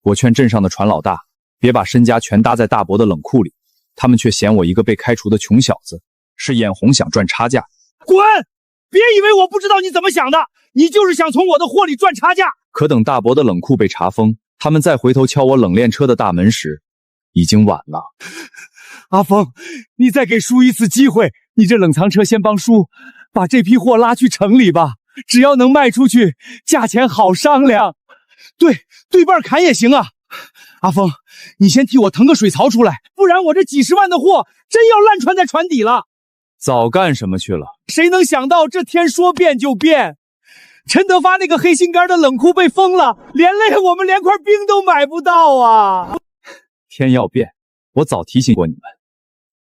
我勸鎮上的船老大別把身家全搭在大伯的冷庫裡，他們卻嫌我一個被開除的窮小子，是眼紅想賺差價。滾！別以為我不知道你怎麼想的，你就是想從我的貨裡賺差價。可等大伯的冷庫被查封，他們再回頭敲我冷鏈車的大門時，已經晚了。阿峰，你再給叔一次機會，你這冷藏車先幫叔把這批貨拉去城裡吧，只要能賣出去，價錢好商量。對半砍也行啊。阿峰，你先替我腾個水槽出來，不然我這幾十萬的貨真要爛穿在船底了。早幹什麼去了？誰能想到這天說變就變，陈德發那個黑心肝的冷庫被封了，連累我們連塊冰都買不到啊！天要变，我早提醒過你們，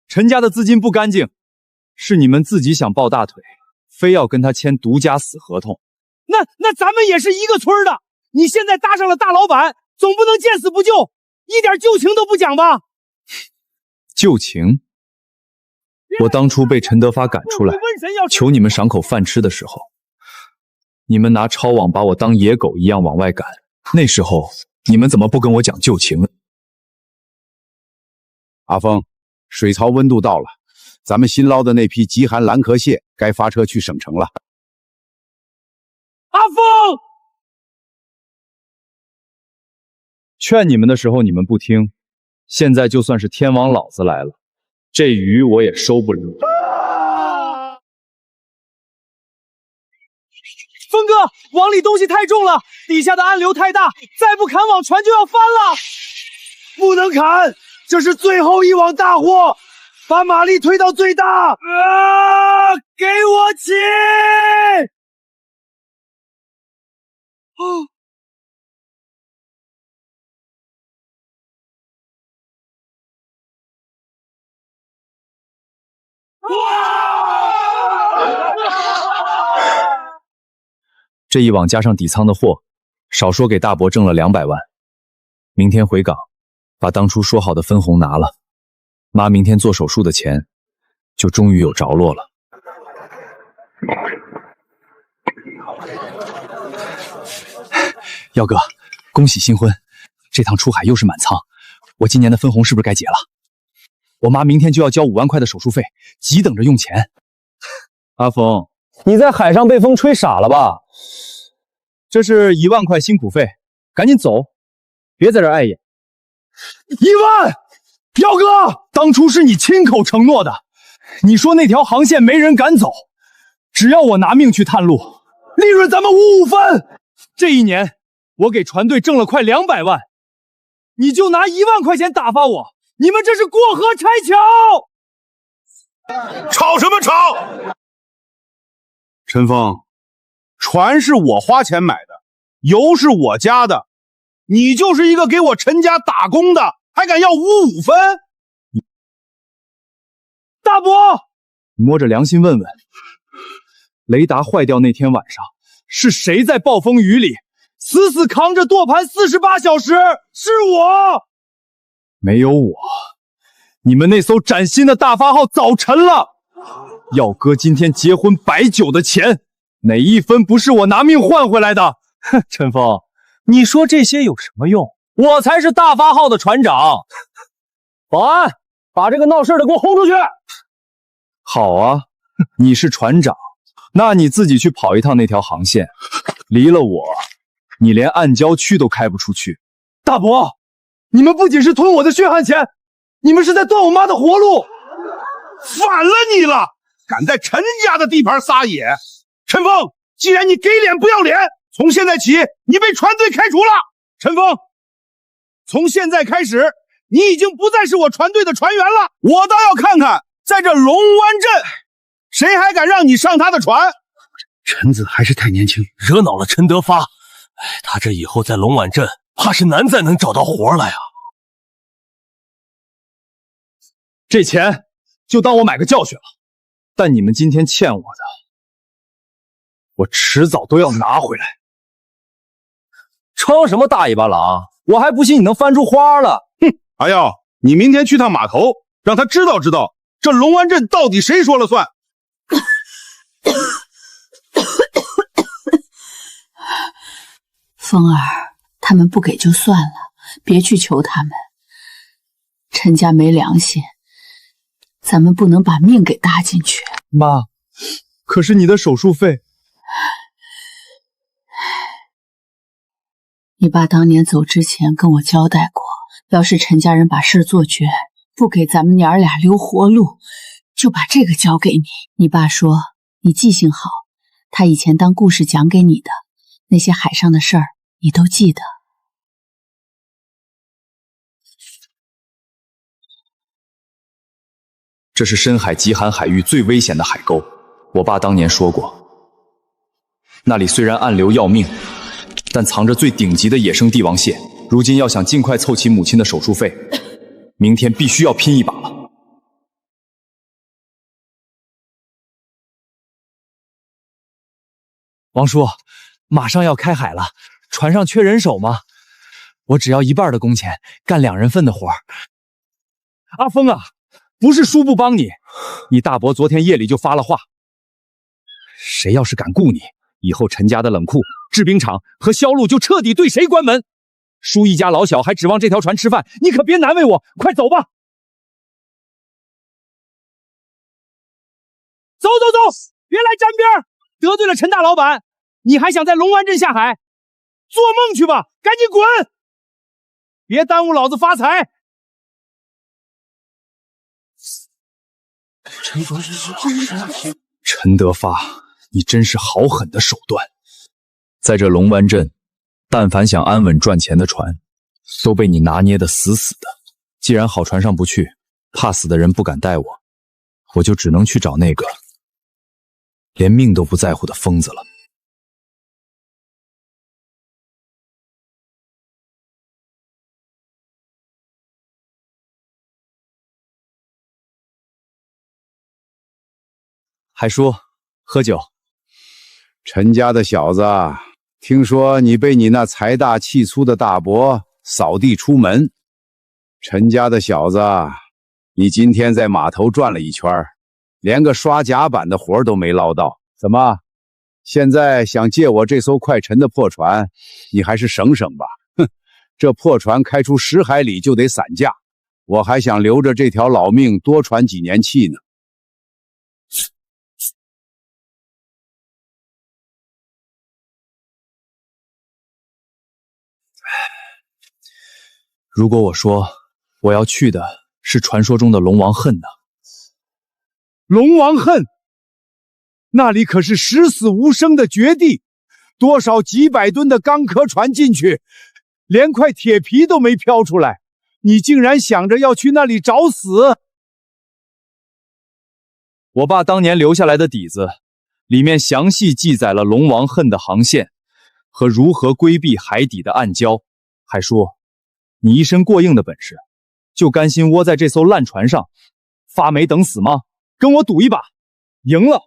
陈家的資金不乾淨，是你們自己想抱大腿，非要跟他簽獨家死合同。那咱們也是一個村的，你現在搭上了大老板，總不能見死不救，一點舊情都不講吧？舊情？我當初被陳德發趕出来，求你們賞口飯吃的時候，你們拿抄網把我當野狗一樣往外趕。那時候你們怎麼不跟我講舊情？阿峰，水槽溫度到了，咱們新撈的那批極寒蓝殼蟹該發車去省城了。阿峰，勸你們的時候你們不聽，現在就算是天王老子来了，這魚我也收不了。峰哥，网裡東西太重了，底下的暗流太大，再不砍網船就要翻了。不能砍，這是最後一網大貨，把馬力推到最大。給我起！這一網加上底倉的貨，少說給大伯掙了200萬。明天回港，把當初說好的分紅拿了。媽明天做手術的錢，就終於有着落了。耀哥，恭喜新婚！這趟出海又是滿倉，我今年的分紅是不是該結了？我媽明天就要交5萬塊的手術費，急等着用錢。阿峰，你在海上被風吹傻了吧？這是1萬塊辛苦費，趕緊走，別在這礙眼。1萬！耀哥，當初是你親口承諾的，你說那條航線沒人敢走，只要我拿命去探路，利潤咱們5分。這一年我給船隊掙了快200萬，你就拿1萬塊錢打發我，你們這是過河拆橋！吵什麼吵？陈峰，船是我花錢買的，油是我加的，你就是一個給我陳家打工的，還敢要5分？大伯，摸着良心問問，雷達壞掉那天晚上，是誰在暴風雨裡死死扛着舵盤48小時？是我。沒有我，你們那艘嶄新的大發號早沉了。耀哥今天結婚擺酒的錢，哪一分不是我拿命換回來的？哼，陳峰，你說這些有什麼用？我才是大發號的船長。保安，把這個鬧事的給我轟出去。好啊，你是船長，那你自己去跑一趟那條航線，離了我，你連暗礁區都開不出去。大伯，你們不僅是吞我的血汗錢，你們是在斷我媽的活路。反了你了，敢在陳家的地盤撒野！陳峰，既然你給臉不要臉，從現在起你被船隊開除了。陳峰，從現在開始你已經不再是我船隊的船員了，我倒要看看在這龍灣鎮誰還敢讓你上他的船。陈子還是太年輕，惹惱了陈德發，他這以後在龙湾鎮怕是難再能找到活來啊。這錢就當我買個教訓了，但你們今天欠我的，我遲早都要拿回来。裝什麼大尾巴狼？我還不信你能翻出花了。哼，阿耀，你明天去趟碼頭，讓他知道知道這龍灣鎮到底誰說了算。風兒，他們不給就算了，別去求他們。陈家沒良心，咱們不能把命給搭進去。媽，可是你的手術費……你爸当年走之前跟我交代过，要是陈家人把事做绝，不給咱們娘兒倆留活路，就把這個交給你。你爸說你記性好，他以前當故事講給你的那些海上的事兒，你都記得。這是深海極寒海域最危險的海溝，我爸當年說過，那裡雖然暗流要命，但藏着最頂級的野生帝王蟹。如今要想盡快湊齊母親的手術費，明天必須要拼一把了。王叔，馬上要開海了，船上缺人手嗎？我只要1半的工錢，幹2人份的活兒。阿峰啊，不是叔不幫你，你大伯昨天夜裡就發了話，誰要是敢雇你，以後陳家的冷庫、製冰廠和銷路就徹底對誰關門。叔一家老小還指望這條船吃飯，你可別難為我，快走吧。走走走，別來沾邊，得罪了陳大老板，你還想在龍灣鎮下海？做夢去吧，趕緊滾！別耽誤老子發財。陳德發，你真是好狠的手段！在這龍灣鎮，但凡想安穩賺錢的船，都被你拿捏得死死的。既然好船上不去，怕死的人不敢帶我，我就只能去找那个連命都不在乎的瘋子了。海叔，喝酒。陈家的小子，听說你被你那財大氣粗的大伯掃地出門。陳家的小子，你今天在碼頭轉了一圈，連個刷甲板的活都沒撈到。怎麼，現在想借我這艘快沉的破船，你還是省省吧。哼，這破船開出10海里就得散架，我還想留着這條老命多喘幾年氣呢。如果我說我要去的是傳說中的龍王恨呢？龍王恨，那裡可是十死無生的絕地，多少幾百噸的鋼殼船進去，連塊鐵皮都沒飄出來，你竟然想着要去那裡找死？我爸當年留下來的底子，裡面詳細記載了龍王恨的航線和如何規避海底的暗礁。還說你一身過硬的本事，就甘心窩在這艘爛船上發霉等死嗎？跟我賭一把，贏了，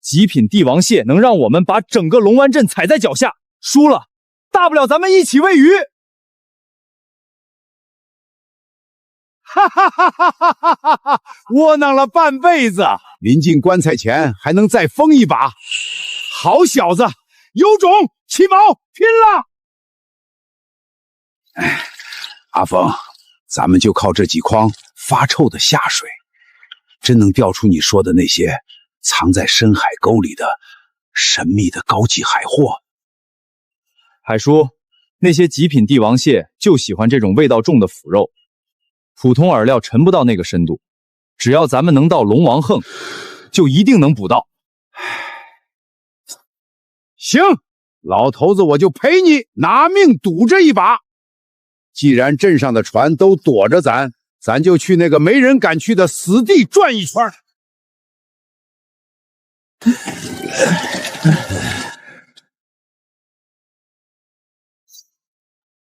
極品帝王蟹能讓我們把整個龍灣鎮踩在腳下；輸了，大不了咱們一起餵魚。哈哈哈哈哈哈哈！窩囊了半輩子，臨進棺材前還能再瘋一把。好小子，有種起毛，拼了！哎，阿峰，咱們就靠這幾筐發臭的下水，真能釣出你說的那些藏在深海溝裡的神秘的高級海貨。海叔，那些極品帝王蟹就喜歡這種味道重的腐肉，普通饵料沉不到那個深度，只要咱們能到龍王橫，就一定能捕到。行，老頭子我就陪你拿命賭這一把。既然鎮上的船都躲着咱，咱就去那個沒人敢去的死地轉一圈。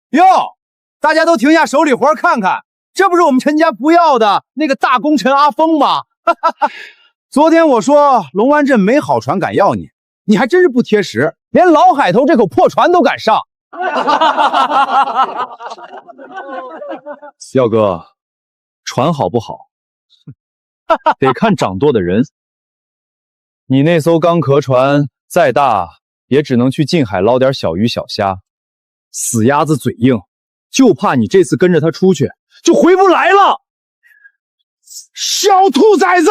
喲，大家都停下手裡活看看，這不是我們陳家不要的那個大功臣阿峰嗎？昨天我說龍灣鎮沒好船敢要你，你還真是不貼實，連老海頭這口破船都敢上。耀哥，船好不好，得看掌舵的人。你那艘鋼殼船再大，也只能去近海撈點小魚小蝦。死鴨子嘴硬，就怕你这次跟着他出去就回不来了。小兔崽子！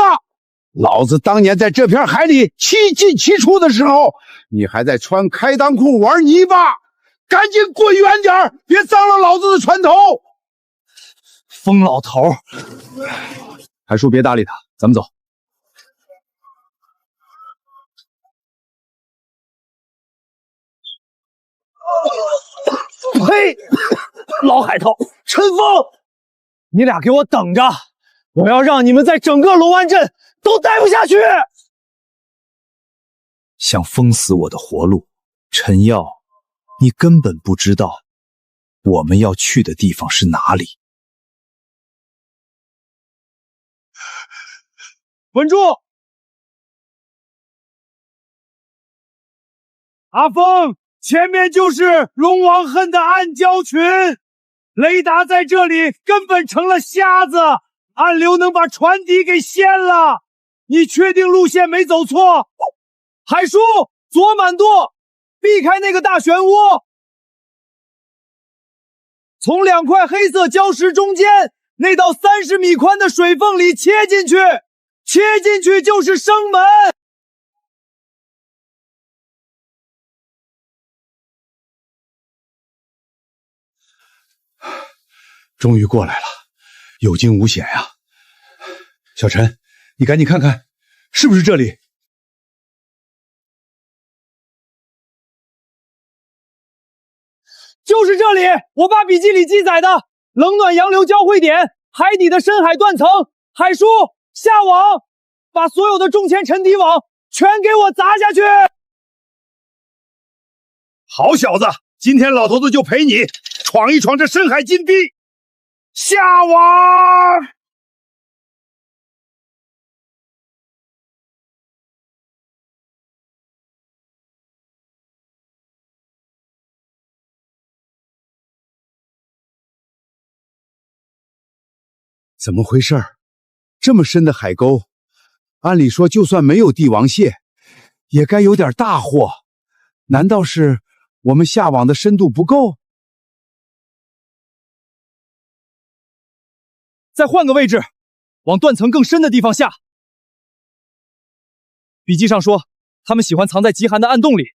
老子当年在这片海里七进七出的时候，你还在穿开裆裤玩泥巴，趕緊滾遠點，別髒了老子的船頭！瘋老頭，海叔別搭理他，咱們走。呸！老海头，陈峰，你俩给我等着！我要让你们在整个龙湾镇都待不下去！想封死我的活路，陈耀，你根本不知道我们要去的地方是哪里。稳住！阿峰，前面就是龙王恨的暗礁群，雷达在这里根本成了瞎子，暗流能把船底给掀了。你確定路線沒走錯？海叔，左滿舵，避開那個大漩渦，從2塊黑色礁石中間那道30米寬的水縫裡切進去，切進去就是生門。終於過來了，有驚無險呀！小陳，你趕緊看看，是不是這裡？就是這裡，我爸筆記裡記載的冷暖洋流交匯點，海底的深海斷層。海叔，下網，把所有的重鉛沉底網全給我砸下去！好小子，今天老頭子就陪你闖一闖這深海禁閉。下網！怎麼回事？這麼深的海溝，按理說就算沒有帝王蟹，也該有點大貨。難道是我們下網的深度不夠？再換個位置，往斷層更深的地方下。筆記上說，他們喜歡藏在極寒的暗洞裡。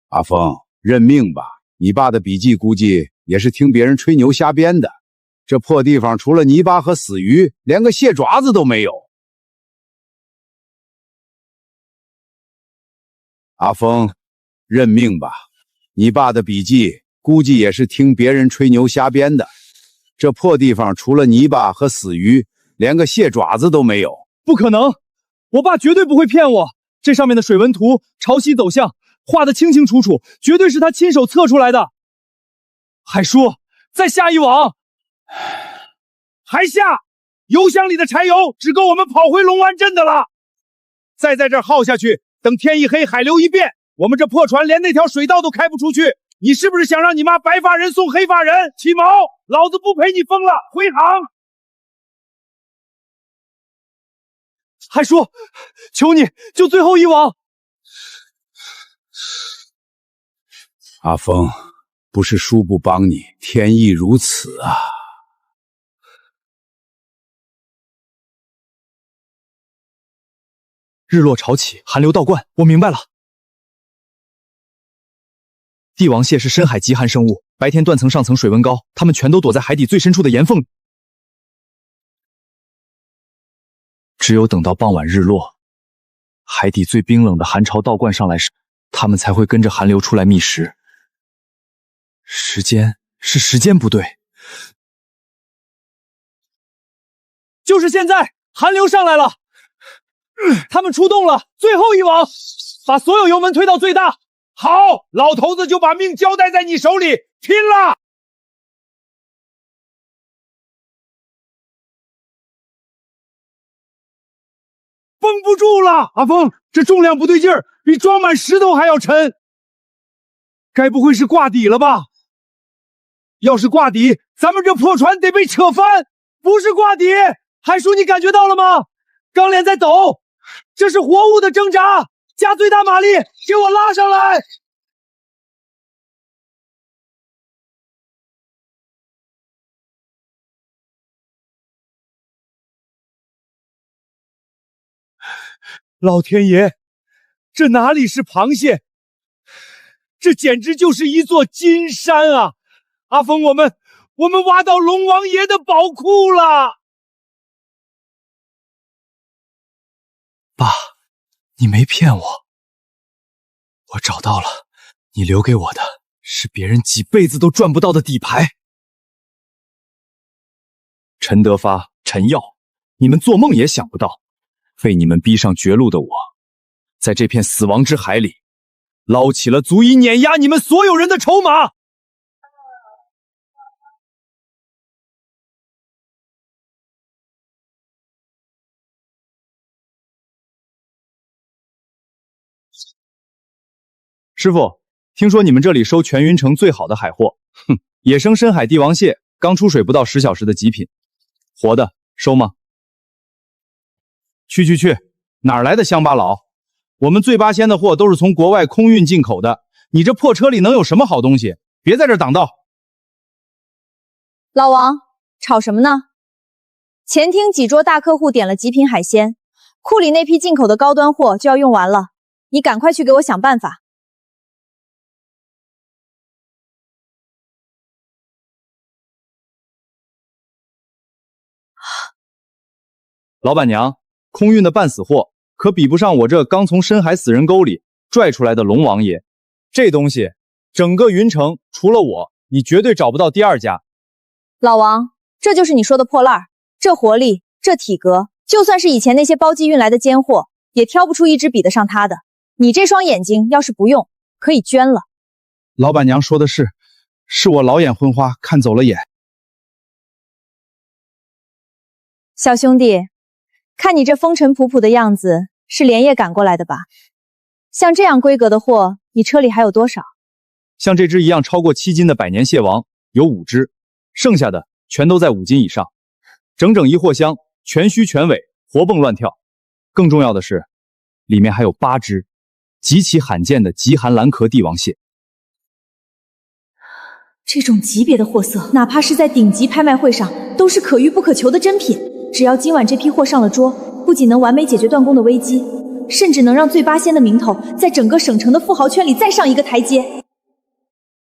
阿峰，認命吧，你爸的筆記估計也是聽別人吹牛瞎編的。這破地方除了泥巴和死魚，連個蟹爪子都沒有。阿峰，認命吧，你爸的筆記估計也是聽別人吹牛瞎編的。這破地方除了泥巴和死魚，連個蟹爪子都沒有。不可能，我爸絕對不會騙我。這上面的水文圖、潮汐走向畫得清清楚楚，絕對是他親手測出來的。海叔，再下一網。還下，油箱裡的柴油只夠我們跑回龍灣鎮的了。再在這兒耗下去，等天一黑，海流一變，我們這破船連那條水道都開不出去。你是不是想讓你媽白髮人送黑髮人？起毛，老子不陪你瘋了，回航。海叔，求你，就最後一網。阿峰，不是叔不幫你，天意如此啊。日落潮起，寒流倒灌，我明白了。帝王蟹是深海極寒生物，白天斷層上層水溫高，它們全都躲在海底最深處的岩縫裡。只有等到傍晚日落，海底最冰冷的寒潮倒灌上來時，它們才會跟着寒流出來覓食。時間不對，就是現在，寒流上來了。他們出動了，最後一網，把所有油門推到最大。好，老頭子就把命交代在你手裡，拼了！繃不住了，阿峰，這重量不對勁兒，比裝滿石頭還要沉。該不會是掛底了吧？要是掛底，咱們這破船得被扯翻。不是掛底，海叔，你感覺到了嗎？鋼鏈在抖。這是活物的掙扎，加最大馬力，給我拉上來！老天爺，这哪裡是螃蟹？這簡直就是一座金山啊！阿峰，我們挖到龍王爺的寶庫了！爸，你沒騙我，我找到了，你留給我的是別人幾輩子都賺不到的底牌。陳德發、陳耀，你們做夢也想不到，被你們逼上絕路的我，在這片死亡之海裡，撈起了足以碾壓你們所有人的籌碼。師傅，聽說你們這裡收全雲城最好的海貨，哼，野生深海帝王蟹，剛出水不到10小時的極品，活的收嗎？去，哪兒來的鄉巴佬？我們最八仙的貨都是從國外空運進口的，你這破車裡能有什麼好東西？別在這兒擋道！老王，吵什麼呢？前廳幾桌大客戶點了極品海鮮，庫裡那批進口的高端貨就要用完了，你趕快去給我想辦法。老板娘，空運的半死貨可比不上我這剛從深海死人溝裡拽出來的龍王爺。這東西，整個雲城除了我，你絕對找不到第二家。老王，這就是你說的破爛，這活力，這體格，就算是以前那些包機運來的奸貨，也挑不出一隻比得上他的。你這雙眼睛要是不用，可以捐了。老板娘說的是我老眼昏花，看走了眼。小兄弟，看你这風塵仆仆的樣子，是连夜趕過來的吧？像這樣規格的貨，你車裡還有多少？像這隻一樣超過7斤的百年蟹王有5隻，剩下的全都在5斤以上。整整一貨箱，全鬚全尾，活蹦亂跳。更重要的是，裡面還有8隻極其罕見的極寒藍殼帝王蟹。這種級別的貨色，哪怕是在頂級拍賣會上，都是可遇不可求的珍品。只要今晚這批貨上了桌，不僅能完美解決斷供的危機，甚至能讓最八仙的名頭在整個省城的富豪圈裡再上一個台階。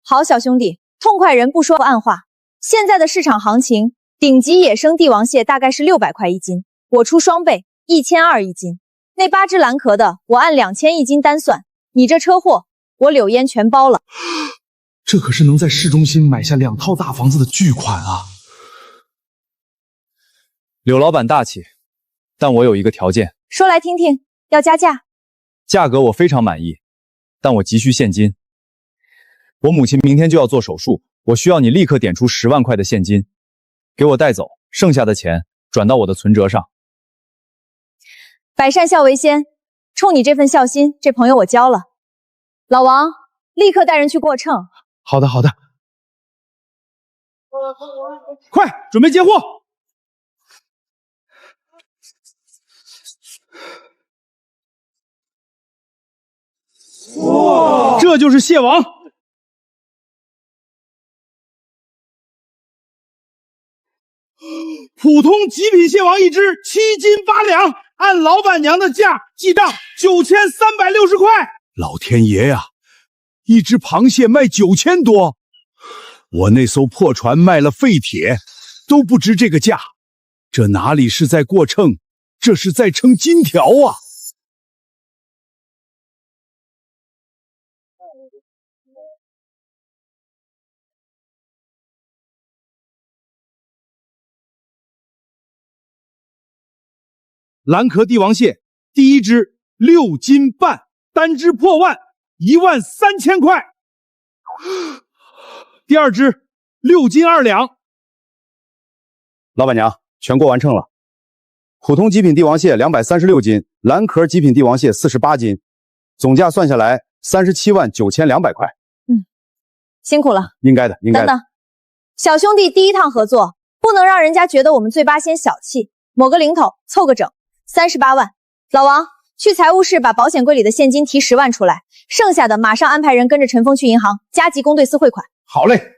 好，小兄弟，痛快人不說暗話。現在的市場行情，頂級野生帝王蟹大概是600塊一斤，我出雙倍，1200一斤。那8隻藍殼的，我按2000一斤單算。你這車貨，我柳煙全包了。這可是能在市中心買下2套大房子的巨款啊！柳老板大氣，但我有一個條件。說來聽聽，要加價？價格我非常滿意，但我急需現金。我母親明天就要做手術，我需要你立刻點出10萬塊的現金，給我帶走，剩下的錢轉到我的存摺上。百善孝為先，衝你這份孝心，這朋友我交了。老王，立刻帶人去過秤。好的。快，準備接貨。哇，這就是蟹王！普通極品蟹王一隻7斤8兩，按老板娘的價記賬9360塊。老天爺呀，一隻螃蟹賣9000多，我那艘破船賣了廢鐵都不值這個價。這哪裡是在過秤，這是在稱金條啊！蓝殼帝王蟹第一隻6斤半，單隻破萬，13000塊。第二隻6斤2兩。老板娘，全過完秤了。普通極品帝王蟹236斤，藍殼極品帝王蟹48斤，總價算下來379200塊。辛苦了。應該的。等等，小兄弟第一趟合作，不能讓人家覺得我們最八仙小氣，某個零頭湊個整。38萬，老王，去财务室把保险柜里的现金提10万出来，剩下的马上安排人跟着陈峰去银行加急公兑私汇款。好嘞。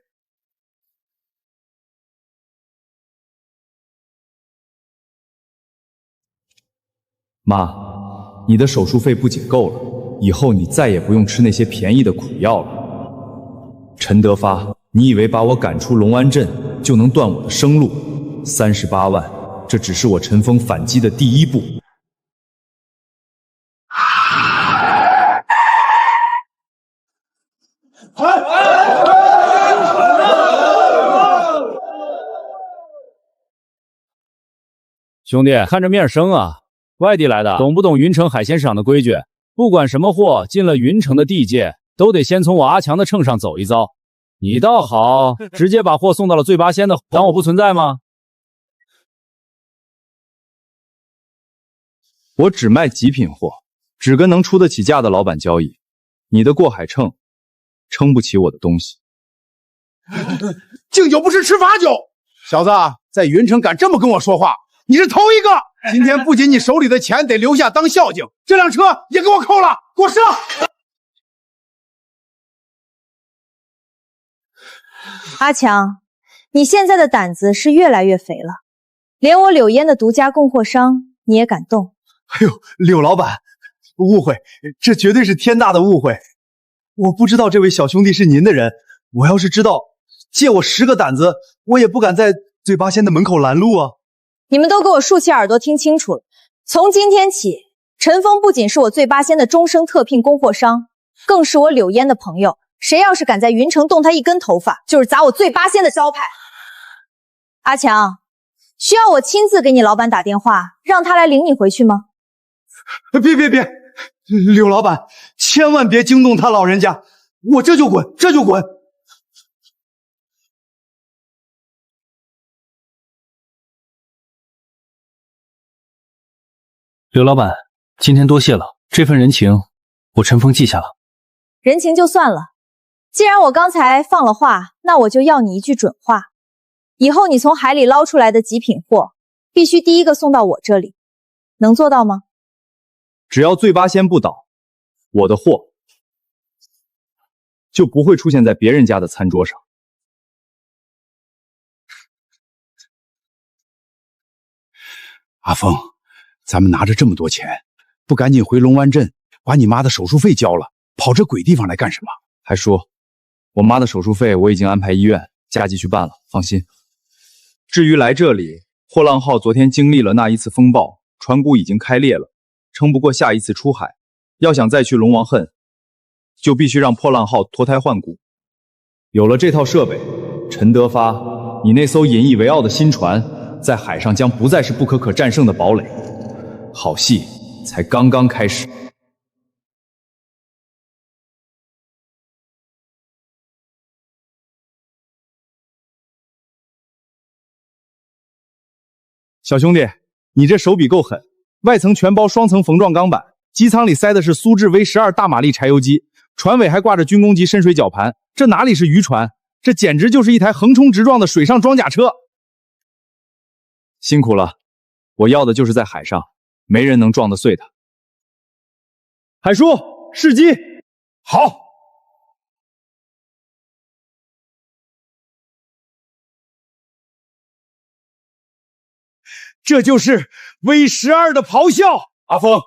妈，你的手术费不仅够了，以后你再也不用吃那些便宜的苦药了。陈德发，你以为把我趕出龍灣鎮就能斷我的生路？38萬，這只是我陳峰反擊的第一步。兄弟，看着面生啊，外地来的，懂不懂雲城海鮮市場的規矩？不管什麼貨進了雲城的地界，都得先從我阿強的秤上走一遭。你倒好，直接把貨送到了醉八仙的，當我不存在嗎？我只賣極品貨，只跟能出得起價的老板交易。你的過海秤撐不起我的東西。敬酒不吃吃罰酒，小子，在雲城敢這麼跟我說話，你是頭一個。今天不僅你手裡的錢得留下當孝敬，這輛車也給我扣了，給我上！阿強，你現在的膽子是越來越肥了，連我柳煙的獨家供貨商你也敢動？哎呦，柳老闆，誤會，這絕對是天大的誤會。我不知道這位小兄弟是您的人，我要是知道，借我10個膽子，我也不敢在醉八仙的門口攔路啊。你們都給我豎起耳朵聽清楚了，從今天起，陳峰不僅是我醉八仙的終生特聘供貨商，更是我柳煙的朋友。誰要是敢在雲城動他一根頭髮，就是砸我醉八仙的招牌。阿強，需要我親自給你老闆打電話，讓他來領你回去嗎？別，柳老闆，千萬別驚動他老人家，我這就滾，這就滾。劉老闆，今天多謝了，這份人情我陳峰記下了。人情就算了，既然我剛才放了話，那我就要你一句準話。以後你從海裡撈出來的極品貨，必須第一個送到我這裡，能做到嗎？只要醉八仙不倒，我的貨就不會出現在別人家的餐桌上。阿峰，咱們拿着這麼多錢，不趕緊回龍灣鎮把你媽的手術費交了，跑這鬼地方來幹什麼？還說我媽的手術費我已經安排醫院加急去辦了，放心。至於來這裡，破浪號昨天經歷了那一次風暴，船骨已經開裂了，撐不過下一次出海。要想再去龍王恨，就必須讓破浪號脫胎換骨。有了這套設備，陳德發，你那艘引以為傲的新船，在海上將不再是不可戰勝的堡壘。好戲才剛剛開始。小兄弟，你這手筆夠狠，外層全包雙層縫狀鋼板，機艙裡塞的是蘇智 V12大馬力柴油機，船尾還掛着軍工級深水絞盤，這哪裡是漁船，這簡直就是一台橫衝直撞的水上裝甲車。辛苦了，我要的就是在海上，沒人能撞得碎它。海叔，試機。好。這就是 V12的咆哮。阿峰，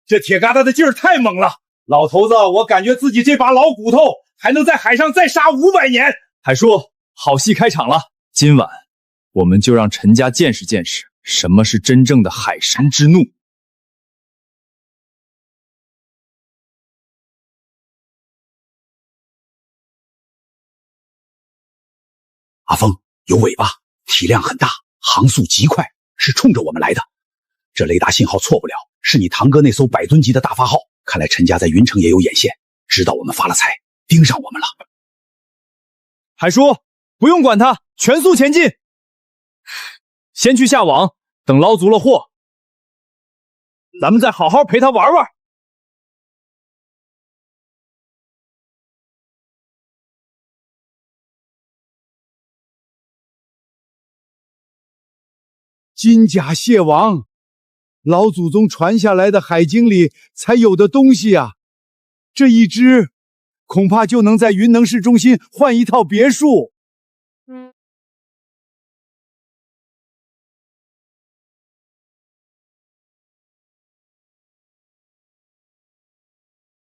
這鐵疙瘩的勁兒太猛了，老頭子，我感覺自己這把老骨頭還能在海上再殺500年。海叔，好戲開場了，今晚我們就讓陳家見識見識什麼是真正的海神之怒。阿峰，有尾巴，體量很大，航速極快，是衝着我們來的。這雷達信號錯不了，是你堂哥那艘100噸級的大發號。看來陳家在雲城也有眼線，知道我們發了財，盯上我們了。海叔，不用管他，全速前進。先去下網，等撈足了貨，咱們再好好陪他玩玩。金甲蟹王，老祖宗傳下來的海經裡才有的東西啊！這一隻，恐怕就能在雲能市中心換一套別墅。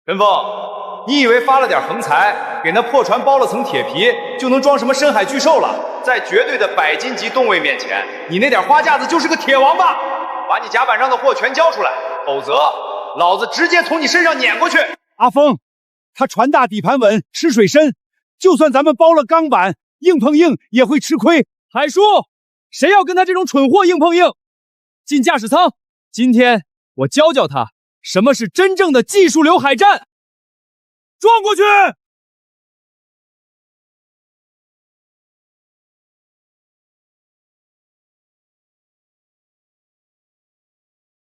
陈峰，你以为发了点横财，给那破船包了层鐵皮，就能裝什麼深海巨獸了？在絕對的百斤級動位面前，你那點花架子就是個鐵王八！把你甲板上的貨全交出來，否則老子直接從你身上碾過去！阿峰，他船大底盤穩，吃水深，就算咱們包了鋼板，硬碰硬也會吃虧。海叔，誰要跟他這種蠢貨硬碰硬？進駕駛艙，今天我教教他什麼是真正的技術流海戰。撞過去！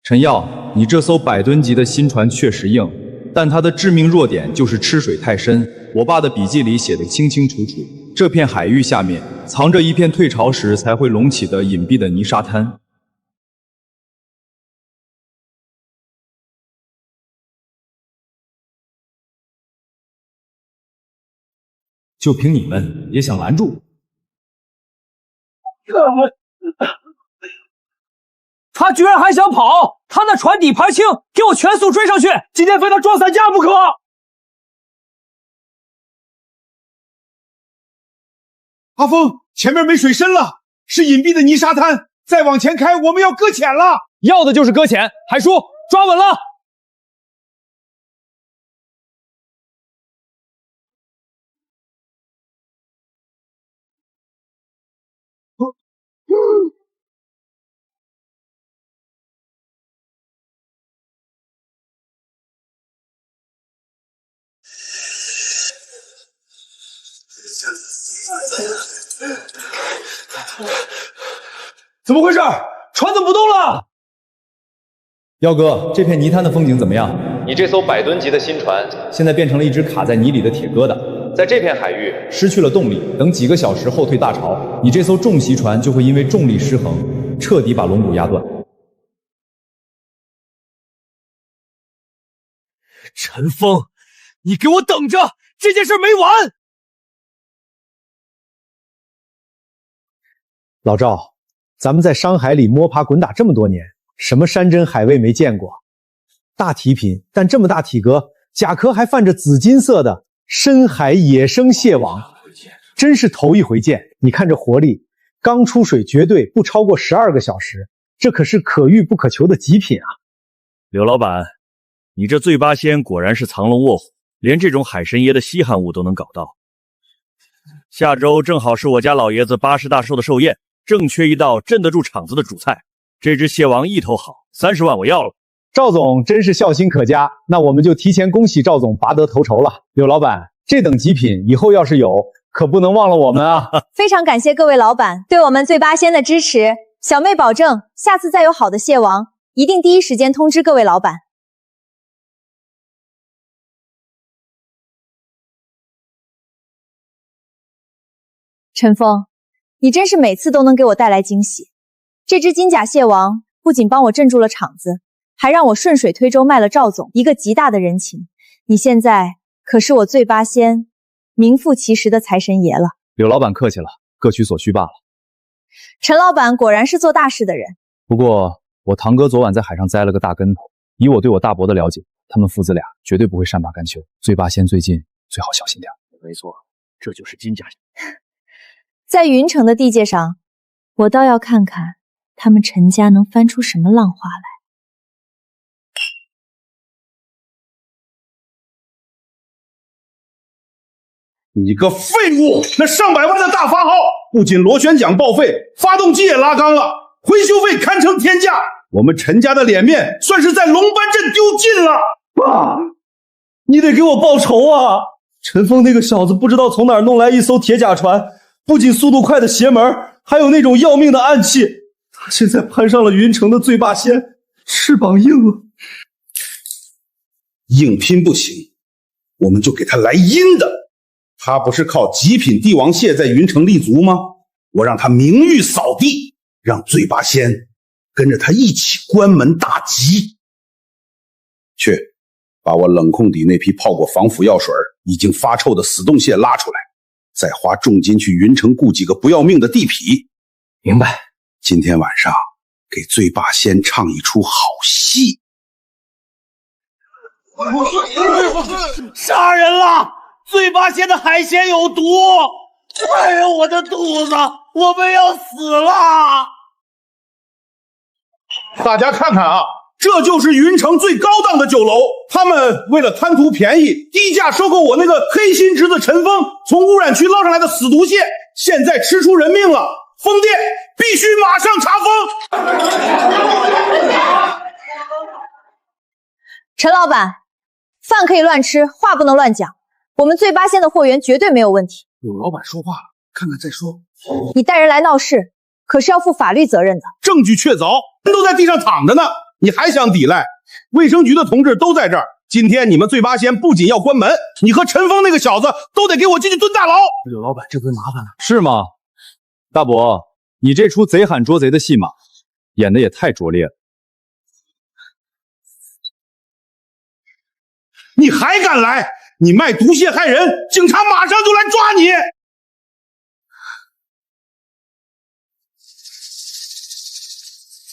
陳耀，你這艘100噸級的新船確實硬，但它的致命弱點就是吃水太深。我爸的筆記裡寫得清清楚楚，這片海域下面藏着一片退潮時才會隆起的隱蔽的泥沙灘。就憑你們也想攔住？他居然還想跑！他那船底盤輕，給我全速追上去！今天非他撞散架不可！阿峰，前面沒水深了，是隱蔽的泥沙灘，再往前開，我們要擱淺了。要的就是擱淺，海叔，抓穩了！怎麼回事？船怎麼不動了？耀哥，這片泥灘的風景怎麼樣？你這艘100噸級的新船，現在變成了一隻卡在泥裡的鐵疙瘩，在這片海域失去了動力，等幾個小時後退大潮，你這艘重襲船就會因為重力失衡，徹底把龍骨壓斷。陳峰，你給我等着，這件事沒完！老趙，咱們在商海裡摸爬滾打這麼多年，什麼山珍海味沒見過？大體品，但這麼大體格，甲殼還泛着紫金色的深海野生蟹王，真是頭一回見。你看這活力，剛出水絕對不超過12個小時，這可是可遇不可求的極品啊！劉老闆，你這醉八仙果然是藏龍臥虎，連這種海神爺的稀罕物都能搞到。下周正好是我家老爺子80大壽的壽宴，正缺一道鎮得住場子的主菜，這隻蟹王一頭好，30萬我要了。趙總真是孝心可嘉，那我們就提前恭喜趙總拔得頭籌了。劉老闆，這等極品以後要是有，可不能忘了我們啊！非常感謝各位老闆對我們醉八仙的支持，小妹保證下次再有好的蟹王，一定第一時間通知各位老闆。陳峰，你真是每次都能給我帶來驚喜。這隻金甲蟹王不僅幫我鎮住了場子，還讓我順水推舟賣了趙總一個極大的人情。你現在可是我醉八仙名副其實的財神爺了。劉老闆客氣了，各取所需罷了。陳老闆果然是做大事的人。不過我堂哥昨晚在海上栽了個大跟頭，以我對我大伯的了解，他們父子倆絕對不會善罷甘休。醉八仙最近最好小心點。沒錯，這就是金甲蟹。在雲城的地界上，我倒要看看他們陳家能翻出什麼浪花來。你個廢物！那上百萬的大發號，不僅螺旋槳報廢，發動機也拉缸了，維修費堪稱天價。我們陳家的臉面算是在龍班鎮丟盡了。爸，你得給我報仇啊！陳峰那個小子不知道從哪兒弄來一艘鐵甲船，不僅速度快的邪門，還有那種要命的暗器。他現在攀上了雲城的醉八仙，翅膀硬了。硬拼不行，我們就給他來陰的。他不是靠極品帝王蟹在雲城立足嗎？我讓他名譽掃地，讓醉八仙跟着他一起關門大吉。去，把我冷控底那批泡过防腐药水、已經发臭的死冻蟹拉出来，再花重金去云城雇几个不要命的地痞。明白。今天晚上给醉霸仙唱一出好戏。杀人了！醉霸仙的海鲜有毒！哎呦，我的肚子！我们要死了！大家看看啊，这就是云城最高档的酒楼，他们为了贪图便宜，低价收购我那个黑心侄子陈峰从污染区捞上来的死毒蟹，现在吃出人命了。封店必须马上查封！陈老板，饭可以乱吃，话不能乱讲。我们醉八仙的货源绝对没有问题。有老板说话了，看看再说。你带人来闹事，可是要负法律责任的。证据确凿，人都在地上躺着呢，你还想抵赖？卫生局的同志都在这儿。今天你们醉八仙不仅要关门，你和陈峰那个小子都得给我进去蹲大牢。柳老板，这回麻煩了。是吗？大伯，你这出贼喊捉贼的戏码演的也太拙劣了。你还敢来？你卖毒蟹害人，警察马上就来抓你！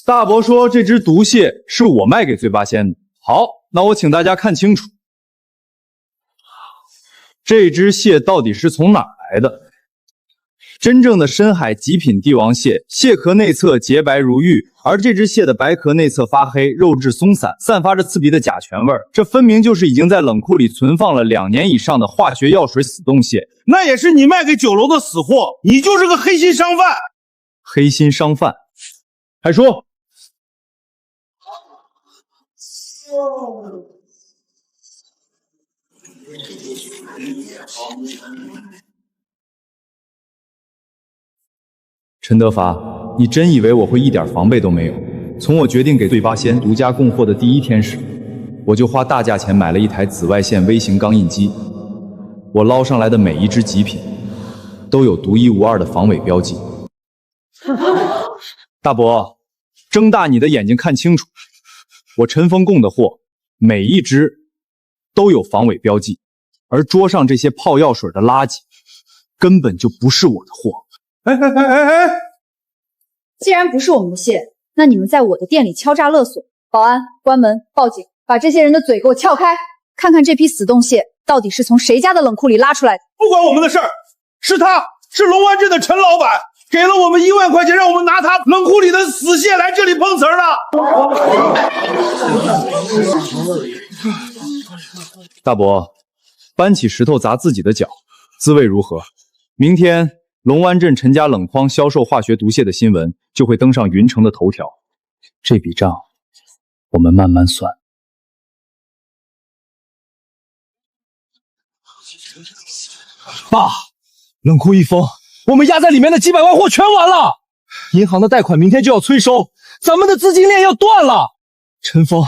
大伯说这只毒蟹是我卖给醉八仙的。好，那我请大家看清楚，这只蟹到底是从哪儿来的？真正的深海极品帝王蟹，蟹壳内侧洁白如玉，而这只蟹的白壳内侧发黑，肉质松散，散发着刺鼻的甲醛味儿。这分明就是已经在冷库里存放了2年以上的化学药水死冻蟹。那也是你卖给酒楼的死货，你就是个黑心商贩！黑心商贩？还说？陈德发，你真以为我会一点防备都没有？从我决定给醉八仙独家供货的第一天始，我就花大價錢買了一台紫外線微型鋼印機。我撈上來的每一隻極品，都有獨一無二的防偽標記。大伯，睜大你的眼睛看清楚，我陳峰供的貨，每一隻都有防偽標記，而桌上這些泡藥水的垃圾，根本就不是我的貨。既然不是我們的蟹，那你們在我的店裡敲詐勒索，保安關門報警，把這些人的嘴給我撬開，看看這批死凍蟹到底是從誰家的冷庫裡拉出來的。不關我們的事兒，是他，是龍灣鎮的陳老闆，給了我們1萬塊錢，讓我們拿他冷庫裡的死蟹來這裡碰瓷兒的。大伯，搬起石頭砸自己的腳，滋味如何？明天龍灣鎮陳家冷礦銷售化學毒蟹的新聞就會登上雲城的頭條。這筆賬我們慢慢算。爸，冷庫一封，我們壓在裡面的幾百萬貨全完了，銀行的貸款明天就要催收，咱們的資金鏈要斷了。陳峰，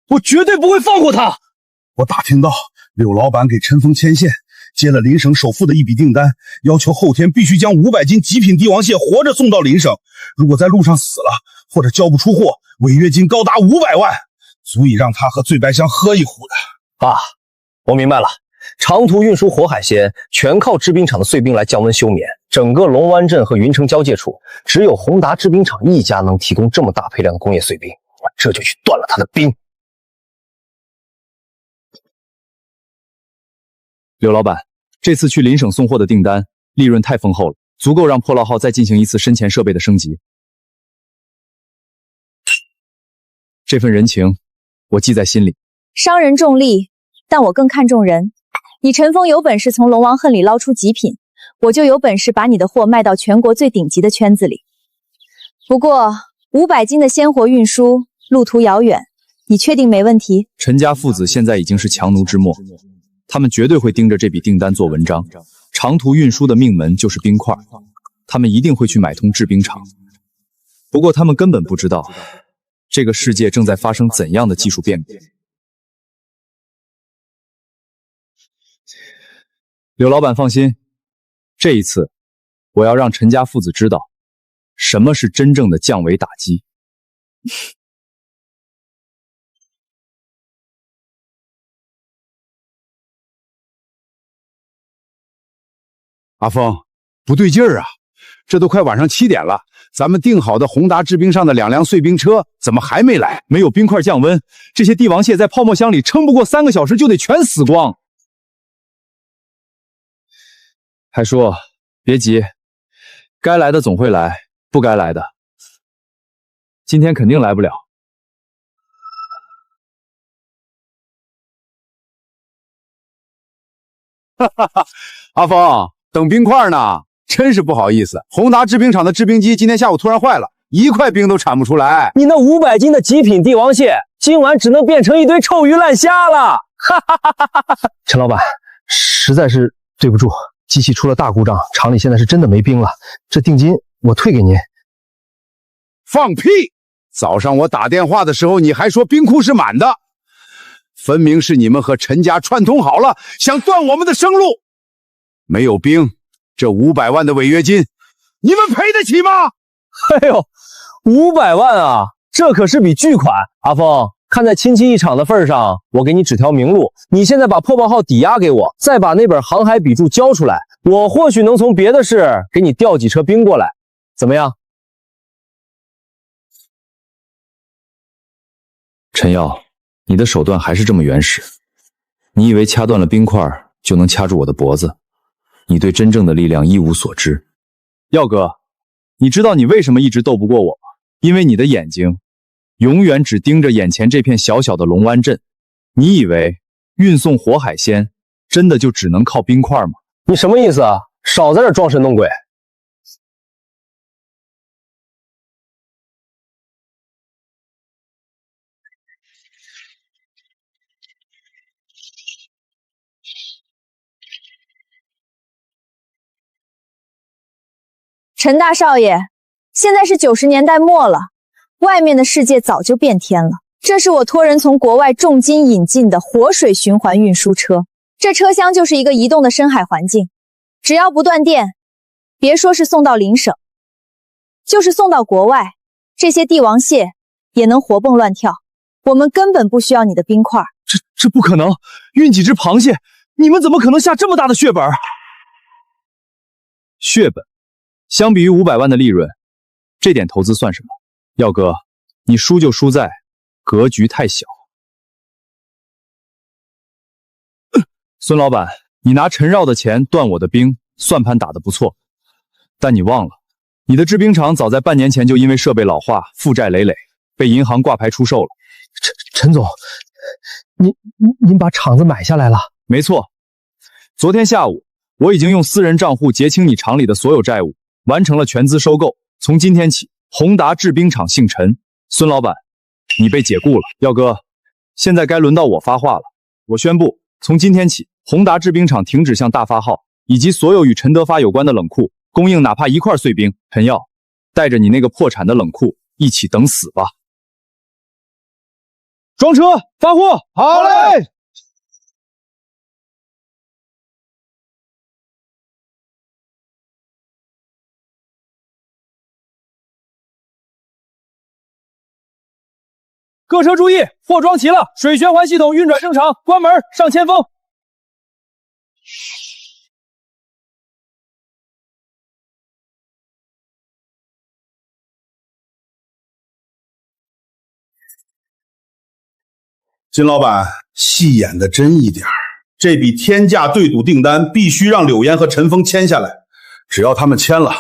我絕對不會放過他。我打聽到柳老闆給陳峰牽線，接了鄰省首付的一筆訂單，要求後天必須將500斤極品帝王蟹活着送到鄰省，如果在路上死了或者交不出貨，違約金高達500萬，足以讓他和醉白香喝一壺的。爸，我明白了，長途運輸活海鮮全靠製冰廠的碎冰來降溫休眠，整個龍灣鎮和雲城交界處只有宏達製冰廠一家能提供這麼大配量的工業碎冰，我這就去斷了他的冰。柳老闆，這次去鄰省送貨的訂單利潤太豐厚了，足夠讓破浪號再進行一次深潛設備的升級。這份人情我記在心裡。商人重利，但我更看重人。你陳峰有本事從龍王恨裡撈出極品，我就有本事把你的貨賣到全國最頂級的圈子裡。不過500斤的鮮活運輸，路途遙遠，你確定沒問題？陳家父子現在已經是強弩之末，他們絕對會盯着這筆訂單做文章。長途運輸的命門就是冰塊，他們一定會去買通製冰廠。不過他們根本不知道，這個世界正在發生怎樣的技術變革。柳老闆放心，這一次我要讓陳家父子知道，什麼是真正的降維打擊。阿峰，不对劲儿啊！这都快晚上7点了，咱们订好的宏达制冰上的2辆碎冰车怎么還沒來？沒有冰塊降溫，這些帝王蟹在泡沫箱裡撐不過3個小時就得全死光。海叔，別急，該來的總會來，不該來的，今天肯定來不了。哈哈哈，阿峰。等冰塊呢，真是不好意思。宏達制冰廠的制冰機今天下午突然壞了，1塊冰都產不出來。你那500斤的極品帝王蟹，今晚只能變成一堆臭魚爛蝦了。哈哈哈哈哈！陳老闆，實在是對不住，機器出了大故障，廠裡現在是真的沒冰了。這定金我退給您。放屁！早上我打電話的時候，你還說冰庫是滿的，分明是你們和陳家串通好了，想斷我們的生路。沒有冰，這500萬的違約金，你們賠得起嗎？哎呦，500萬啊，這可是筆巨款。阿峰，看在親戚一場的份上，我給你指條明路。你現在把破報號抵押給我，再把那本航海筆注交出來，我或許能從別的市給你調幾車冰過來，怎麼樣？陳耀，你的手段還是這麼原始。你以為掐斷了冰塊就能掐住我的脖子？你對真正的力量一無所知。耀哥，你知道你為什麼一直鬥不過我嗎？因為你的眼睛永遠只盯着眼前這片小小的龍灣鎮。你以為運送活海鮮真的就只能靠冰塊嗎？你什麼意思啊？少在這裝神弄鬼。陳大少爺，現在是90年代末了，外面的世界早就變天了。這是我托人從國外重金引進的活水循環運輸車，這車廂就是一個移動的深海環境，只要不斷電，別說是送到鄰省，就是送到國外，這些帝王蟹也能活蹦亂跳。我們根本不需要你的冰塊。這不可能，運幾隻螃蟹，你們怎麼可能下這麼大的血本？血本。相比於500萬的利潤，這點投資算什麼？耀哥，你輸就輸在格局太小。孫老闆，你拿陳繞的錢斷我的冰，算盤打得不錯，但你忘了，你的制冰廠早在半年前就因為設備老化，負債累累，被銀行掛牌出售了。陳總，您把廠子買下來了？沒錯，昨天下午我已經用私人賬戶結清你廠裡的所有債務。完成了全資收購，從今天起，宏達制冰廠姓陳，孫老闆，你被解雇了。耀哥，現在該輪到我發話了。我宣布，從今天起，宏達制冰廠停止向大發號以及所有與陳德發有關的冷庫供應哪怕1塊碎冰。陳耀，帶着你那個破產的冷庫一起等死吧！裝車發貨，好嘞！各車注意，貨裝齊了，水循環系統運轉正常，關門，上前鋒。金老闆，戲演的真一點，這筆天價對賭訂單必須讓柳岩和陳峰簽下來，只要他們簽了，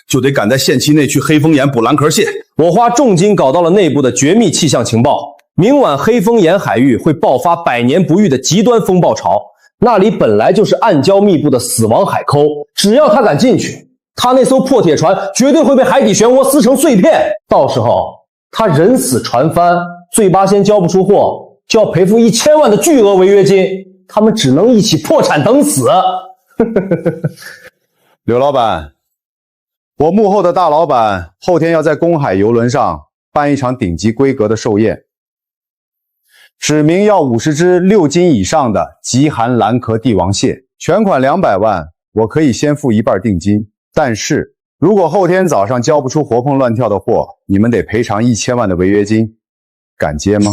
就得趕在限期內去黑風岩捕藍殼蟹。我花重金搞到了內部的絕密氣象情報，明晚黑風岩海域會爆發100年不遇的極端風暴潮，那裡本來就是暗礁密布的死亡海溝，只要他敢進去，他那艘破鐵船絕對會被海底漩渦撕成碎片，到時候他人死船翻，醉八仙交不出貨，就要賠付1000萬的巨額違約金，他們只能一起破產等死。劉老闆，我幕後的大老闆後天要在公海郵輪上辦一場頂級規格的壽宴，指明要50隻6斤以上的極寒藍殼帝王蟹，全款200萬，我可以先付一半定金，但是如果后天早上交不出活蹦乱跳的貨，你們得賠償1000萬的違約金，敢接嗎？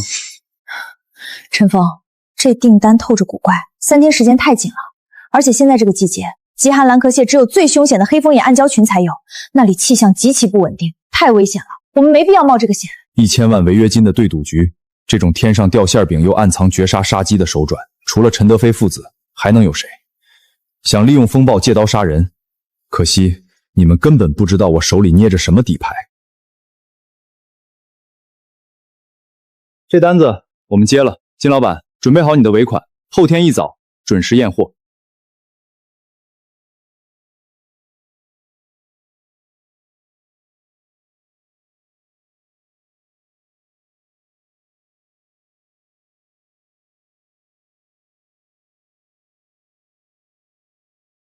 陳峰，這訂單透着古怪，3天時間太緊了，而且現在這個季節，極寒蘭殼蟹只有最凶險的黑風眼暗礁群才有，那裡氣象極其不穩定，太危險了，我們沒必要冒這個險。1000萬違約金的對賭局，這種天上掉餡餅又暗藏絕殺殺機的手段，除了陳德飛父子，還能有誰？想利用風暴借刀殺人，可惜你們根本不知道我手裡捏着什麼底牌。这单子我们接了，金老板，准備好你的尾款，後天一早準時驗貨。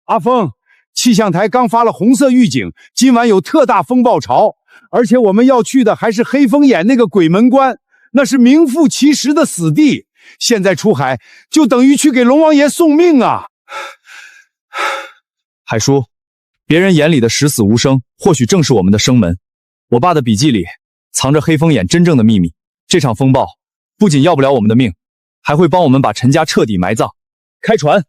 阿峰，气象台剛發了紅色預警，今晚有特大風暴潮，而且我們要去的還是黑風眼那個鬼門關，那是名副其實的死地。現在出海就等於去給龍王爺送命啊！海叔，別人眼裡的十死無生，或許正是我們的生門。我爸的筆記裡藏着黑風眼真正的秘密，這場風暴不僅要不了我們的命，還會幫我們把陳家徹底埋葬。開船！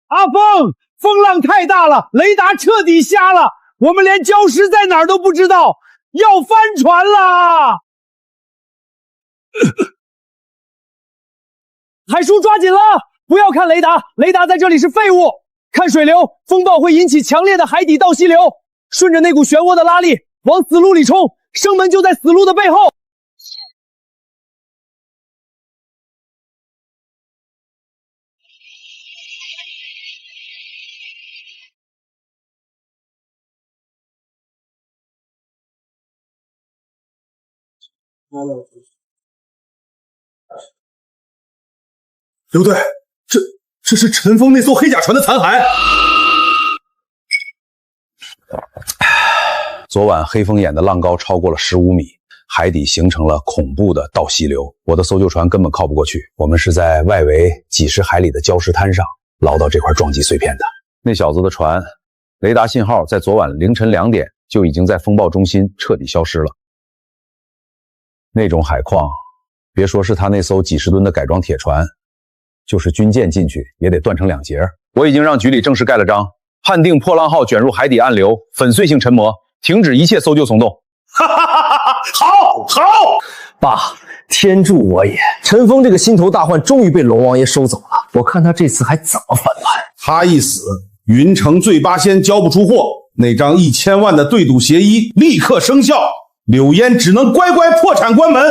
阿峰，風浪太大了，雷達徹底瞎了，我們連礁石在哪兒都不知道，要翻船了！海叔抓緊了，不要看雷達，雷達在這裡是廢物。看水流，風暴會引起強烈的海底倒吸流，順着那股漩渦的拉力往死路裡衝，生門就在死路的背後。刘队，这是陈峰那艘黑甲船的殘骸。昨晚黑風眼的浪高超過了15米，海底形成了恐怖的倒溪流，我的搜救船根本靠不過去。我們是在外圍幾十海里的礁石灘上撈到這塊撞擊碎片的。那小子的船雷達信號在昨晚凌晨2點就已經在風暴中心徹底消失了。那種海況，別說是他那艘幾十噸的改裝鐵船，就是軍艦進去也得斷成2截。我已經讓局裡正式蓋了章，判定破浪號捲入海底暗流，粉碎性沉沒，停止一切搜救行動。哈哈哈哈！好！爸，天助我也！陳峰這個心頭大患終於被龍王爺收走了，我看他這次還怎麼反叛。他一死，雲城醉八仙交不出貨，那張1000萬的對賭協議立刻生效，柳煙只能乖乖破產關門。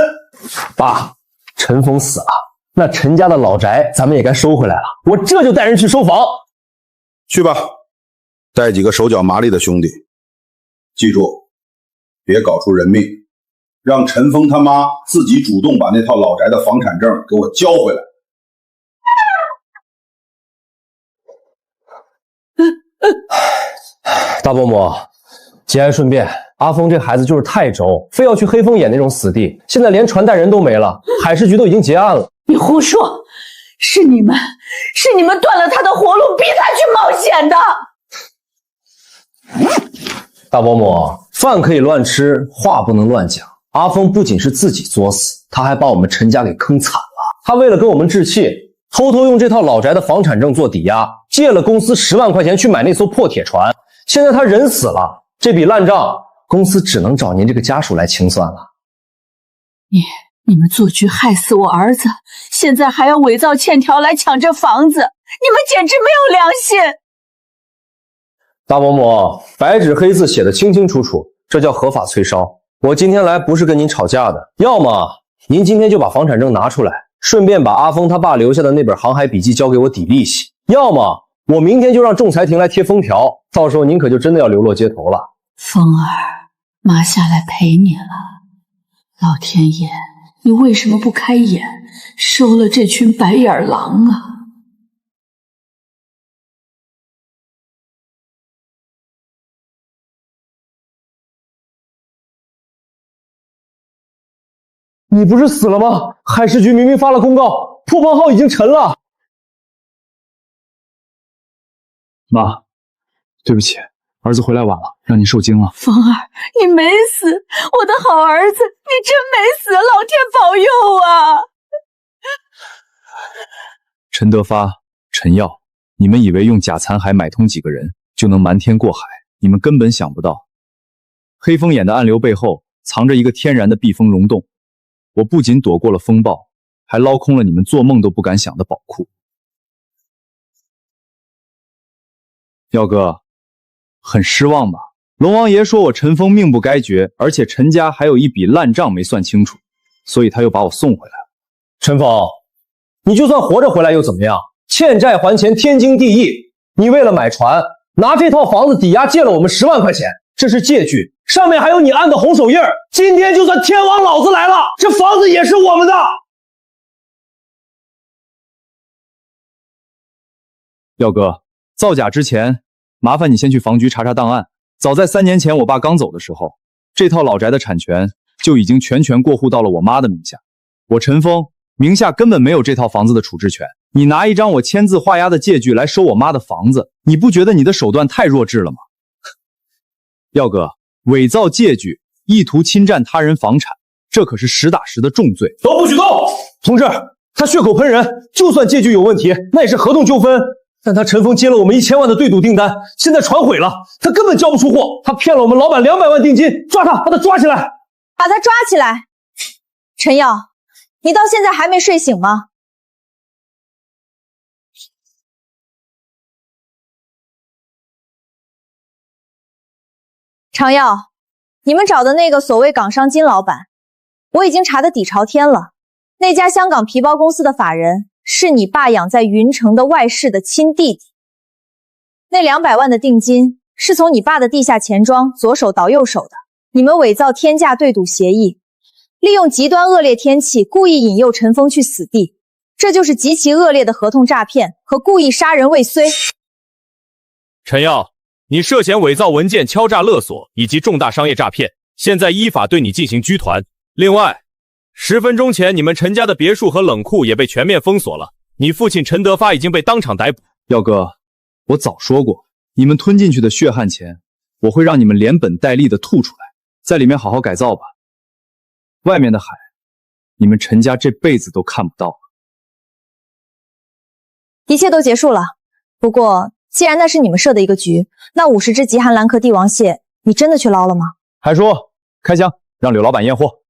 爸，陳峰死了，那陳家的老宅咱們也該收回來了。我這就帶人去收房。去吧，帶幾個手腳麻利的兄弟，記住，別搞出人命，讓陳峰他媽自己主動把那套老宅的房產證給我交回來。大伯母，節哀順變，阿峰這孩子就是太軸，非要去黑風眼那種死地，現在連船帶人都沒了，海事局都已經結案了。你胡說，是你們斷了他的活路，逼他去冒險的。大伯母，飯可以亂吃，話不能亂講。阿峰不僅是自己作死，他還把我們陳家給坑慘了。他為了跟我們置氣，偷偷用這套老宅的房產證做抵押，借了公司10萬塊錢去買那艘破鐵船。現在他人死了，這筆爛賬公司只能找您這個家屬來清算了。你們做局害死我兒子，現在還要偽造欠條來搶這房子，你們簡直沒有良心！大伯母，白紙黑字寫得清清楚楚，這叫合法催燒。我今天來不是跟您吵架的，要麼您今天就把房產證拿出來，順便把阿峰他爸留下的那本航海筆記交給我抵利息，要麼我明天就讓仲裁庭來貼封條，到時候您可就真的要流落街頭了。峰兒，媽下來陪你了。老天爺，你為什麼不開眼，收了這群白眼狼啊？你不是死了嗎？海事局明明發了公告，破防号已经沉了。妈，对不起，儿子回来晚了，让你受惊了。风儿，你没死，我的好儿子，你真没死，老天保佑啊！陈德发、陈耀，你们以为用假残骸买通几个人就能瞒天过海？你们根本想不到，黑风眼的暗流背后藏着一个天然的避风溶洞。我不仅躲过了风暴，还捞空了你们做夢都不敢想的寶庫。耀哥，很失望吧？龙王爺說我陳峰命不該絕，而且陳家還有一筆爛賬沒算清楚，所以他又把我送回來了。陳峰，你就算活着回來又怎麼樣？欠債還錢天經地義。你為了買船，拿這套房子抵押借了我們10萬塊錢，這是借據，上面還有你按的紅手印兒。今天就算天王老子來了，這房子也是我們的。耀哥，造假之前，麻煩你先去房局查查檔案。早在3年前我爸剛走的時候，這套老宅的產權就已經全權過戶到了我媽的名下。我陳峰名下根本沒有這套房子的處置權。你拿一張我簽字畫押的借據來收我媽的房子，你不覺得你的手段太弱智了嗎？耀哥，偽造借據，意圖侵佔他人房產，這可是實打實的重罪。都不許動！同志，他血口噴人，就算借據有問題，那也是合同糾紛。但他陳峰接了我們1000萬的對賭訂單，現在船毀了，他根本交不出貨，他騙了我們老闆200萬定金，抓他，把他抓起來！把他抓起來！陳耀，你到現在還沒睡醒嗎？常耀，你們找的那個所謂港商金老闆，我已經查得底朝天了。那家香港皮包公司的法人是你爸養在雲城的外室的親弟弟。那200萬的定金是從你爸的地下錢莊左手倒右手的。你們偽造天價對賭協議，利用極端惡劣天氣故意引誘陳峰去死地，這就是極其惡劣的合同詐騙和故意殺人未遂。陳耀，你涉嫌偽造文件、敲詐勒索以及重大商業詐騙，現在依法對你進行拘團。另外，10分鐘前你們陳家的別墅和冷庫也被全面封鎖了，你父親陳德發已經被當場逮捕。耀哥，我早說過，你們吞進去的血汗錢，我會讓你們連本帶利的吐出來，在裡面好好改造吧。外面的海，你們陳家這輩子都看不到。一切都結束了，不過既然那是你們設的一個局，那50隻極寒藍殼帝王蟹，你真的去撈了嗎？還說開槍，讓柳老闆驗貨。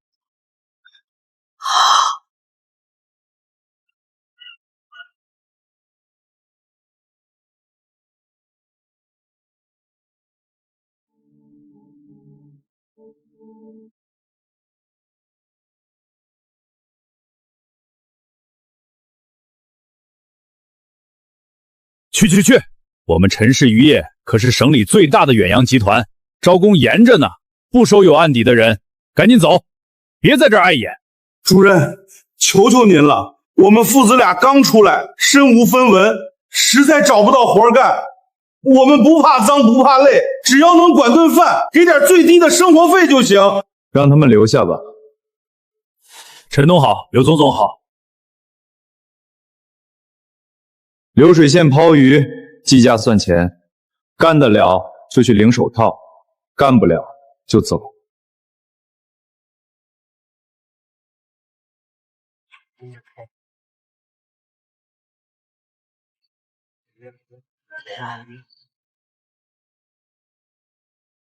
去！我們陳氏漁業可是省裡最大的遠洋集團，招工嚴着呢，不收有案底的人，趕緊走，別在這兒礙眼。主任，求求您了，我們父子倆剛出來，身無分文，實在找不到活幹。我們不怕髒不怕累，只要能管頓飯，給點最低的生活費就行。讓他們留下吧。陳總好，劉總好。流水線拋魚，計價算錢，幹得了就去領手套，幹不了就走。